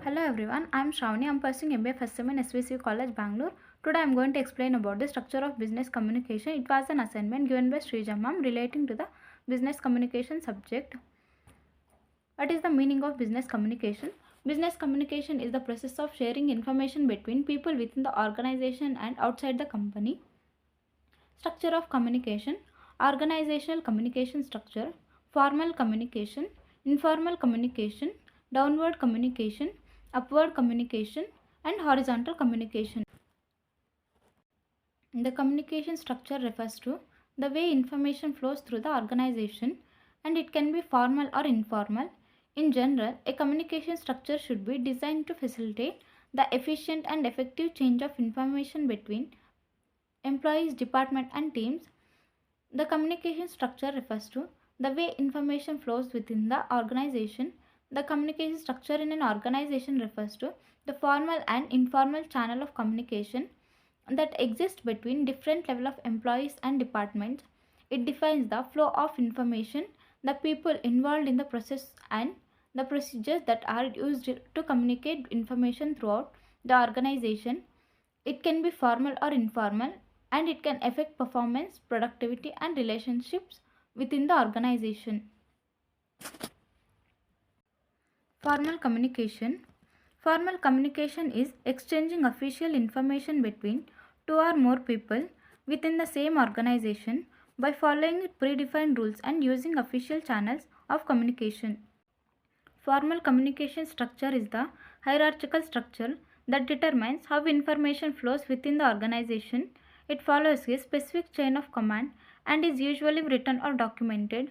Hello everyone, I am Shravani. I am pursuing MBA first sem in SVC College, Bangalore. Today I am going to explain about the structure of business communication. It was an assignment given by Srija ma'am relating to the business communication subject. What is the meaning of business communication? Business communication is the process of sharing information between people within the organization and outside the company. Structure of communication: organizational communication structure, formal communication, informal communication, downward communication, upward communication, and horizontal communication. The communication structure refers to the way information flows through the organization, and it can be formal or informal. In general, a communication structure should be designed to facilitate the efficient and effective change of information between employees, department, and teams. The communication structure refers to the way information flows within the organization. The communication structure in an organization refers to the formal and informal channel of communication that exists between different level of employees and departments. It defines the flow of information, the people involved in the process, and the procedures that are used to communicate information throughout the organization. It can be formal or informal, and it can affect performance, productivity, and relationships within the organization. Formal communication. Formal communication is exchanging official information between two or more people within the same organization by following predefined rules and using official channels of communication. Formal communication structure is the hierarchical structure that determines how information flows within the organization. It follows a specific chain of command and is usually written or documented.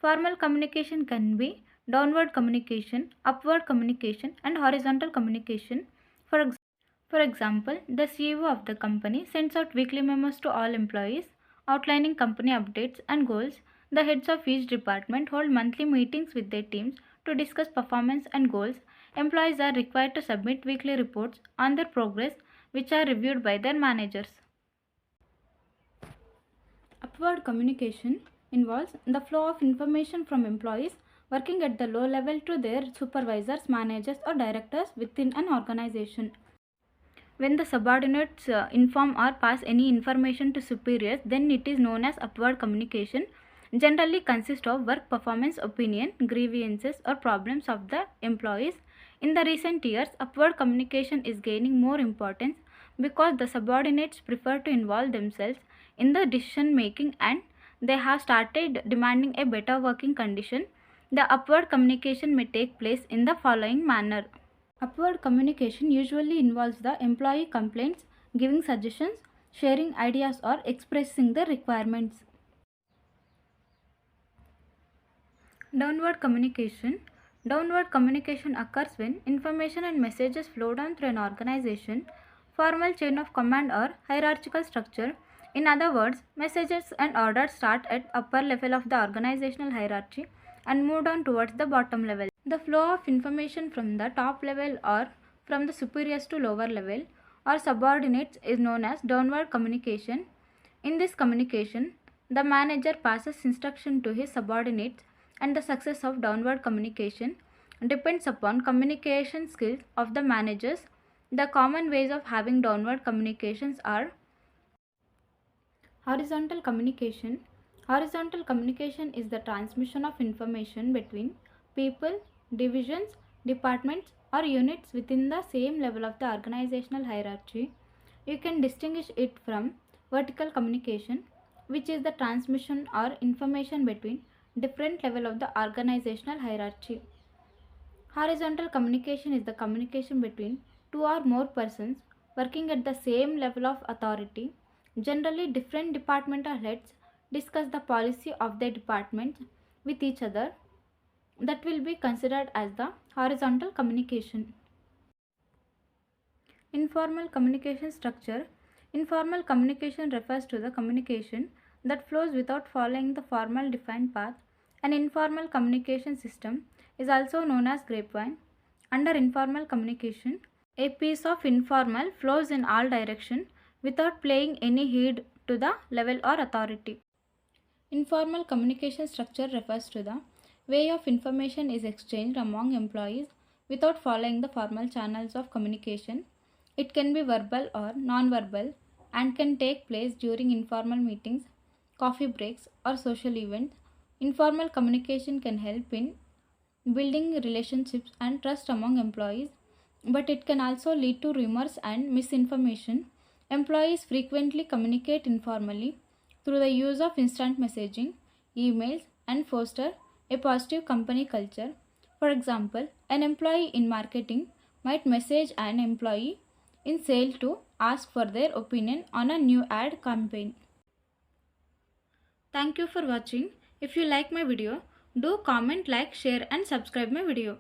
Formal communication can be downward communication, upward communication, and horizontal communication. For example, the CEO of the company sends out weekly memos to all employees outlining company updates and goals. The heads of each department hold monthly meetings with their teams to discuss performance and goals. Employees are required to submit weekly reports on their progress, which are reviewed by their managers. Upward communication involves the flow of information from employees working at the low level to their supervisors, managers, or directors within an organization. When the subordinates inform or pass any information to superiors, then it is known as upward communication. Generally consists of work performance, opinion, grievances, or problems of the employees. In the recent years, upward communication is gaining more importance because the subordinates prefer to involve themselves in the decision making and they have started demanding a better working condition. The upward communication may take place in the following manner. Upward communication usually involves the employee complaints, giving suggestions, sharing ideas, or expressing the requirements. Downward communication. Downward communication occurs when information and messages flow down through an organization, formal chain of command or hierarchical structure. In other words, messages and orders start at upper level of the organizational hierarchy and move down towards the bottom level. The flow of information from the top level or from the superiors to lower level or subordinates is known as downward communication. In this communication, the manager passes instruction to his subordinates and the success of downward communication depends upon communication skills of the managers. The common ways of having downward communications are horizontal communication. Horizontal communication is the transmission of information between people, divisions, departments, or units within the same level of the organizational hierarchy. You can distinguish it from vertical communication, which is the transmission or information between different levels of the organizational hierarchy. Horizontal communication is the communication between two or more persons working at the same level of authority. Generally, different departmental heads discuss the policy of their departments with each other. That will be considered as the horizontal communication. Informal communication structure. Informal communication refers to the communication that flows without following the formal defined path. An informal communication system is also known as grapevine. Under informal communication, a piece of informal flows in all directions without paying any heed to the level or authority. Informal communication structure refers to the way of information is exchanged among employees without following the formal channels of communication. It can be verbal or non-verbal and can take place during informal meetings, coffee breaks, or social events. Informal communication can help in building relationships and trust among employees, but it can also lead to rumors and misinformation. Employees frequently communicate informally through the use of instant messaging, emails, and foster a positive company culture. For example, an employee in marketing might message an employee in sale to ask for their opinion on a new ad campaign. Thank you for watching. If you like my video, do comment, like, share and subscribe my video.